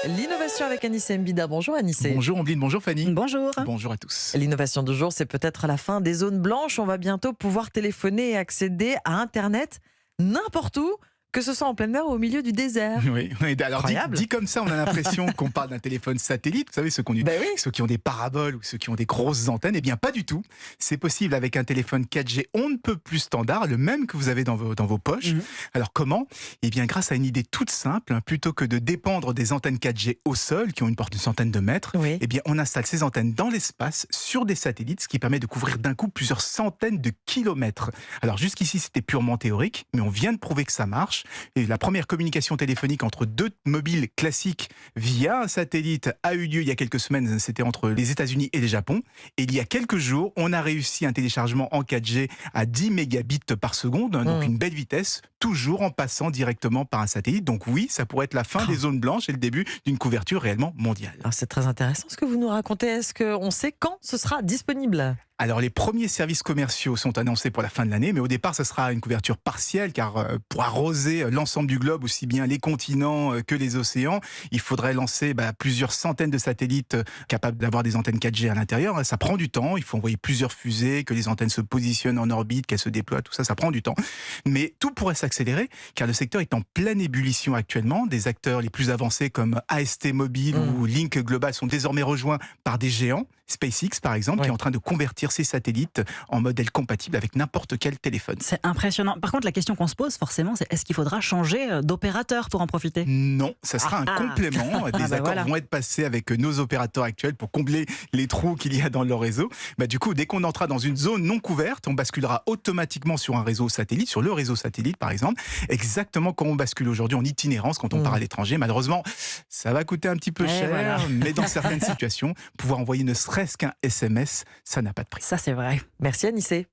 L'innovation avec Anissé Mbida. Bonjour Anissé. Bonjour Ambline, bonjour Fanny. Bonjour. Bonjour à tous. L'innovation du jour, c'est peut-être la fin des zones blanches. On va bientôt pouvoir téléphoner et accéder à Internet n'importe où, que ce soit en pleine mer ou au milieu du désert. Oui, alors Incroyable. dit comme ça, on a l'impression qu'on parle d'un téléphone satellite. Vous savez, Ben oui. ceux qui ont des paraboles ou ceux qui ont des grosses antennes. Eh bien, pas du tout. C'est possible avec un téléphone 4G on ne peut plus standard, le même que vous avez dans vos poches. Alors comment ? Eh bien, grâce à une idée toute simple, plutôt que de dépendre des antennes 4G au sol, qui ont une portée de centaines de mètres, Oui. eh bien, on installe ces antennes dans l'espace, sur des satellites, ce qui permet de couvrir d'un coup plusieurs centaines de kilomètres. Alors jusqu'ici, c'était purement théorique, mais on vient de prouver que ça marche. Et la première communication téléphonique entre deux mobiles classiques via un satellite a eu lieu il y a quelques semaines. C'était entre les États-Unis et le Japon. Et il y a quelques jours, on a réussi un téléchargement en 4G à 10 mégabits par seconde, donc une belle vitesse, toujours en passant directement par un satellite. Donc oui, ça pourrait être la fin des zones blanches et le début d'une couverture réellement mondiale. Alors, c'est très intéressant ce que vous nous racontez. Est-ce qu'on sait quand ce sera disponible ? Alors les premiers services commerciaux sont annoncés pour la fin de l'année, mais au départ ce sera une couverture partielle car pour arroser l'ensemble du globe, aussi bien les continents que les océans, il faudrait lancer plusieurs centaines de satellites capables d'avoir des antennes 4G à l'intérieur. Ça prend du temps, il faut envoyer plusieurs fusées, que les antennes se positionnent en orbite, qu'elles se déploient, tout ça, ça prend du temps. Mais tout pourrait s'accélérer car le secteur est en pleine ébullition actuellement. Des acteurs les plus avancés comme AST Mobile ou Link Global sont désormais rejoints par des géants. SpaceX, par exemple, qui est en train de convertir ses satellites en modèle compatible avec n'importe quel téléphone. C'est impressionnant. Par contre, la question qu'on se pose forcément, c'est est-ce qu'il faudra changer d'opérateur pour en profiter ? Non, ça sera un complément. Des accords vont être passés avec nos opérateurs actuels pour combler les trous qu'il y a dans leur réseau. Du coup, dès qu'on entrera dans une zone non couverte, on basculera automatiquement sur un réseau satellite, sur le réseau satellite par exemple, exactement comme on bascule aujourd'hui en itinérance quand on part à l'étranger. Malheureusement, ça va coûter un petit peu cher, mais dans certaines situations, pouvoir envoyer ne serait-ce qu'un SMS, ça n'a pas de prix. Ça, c'est vrai. Merci Anissé.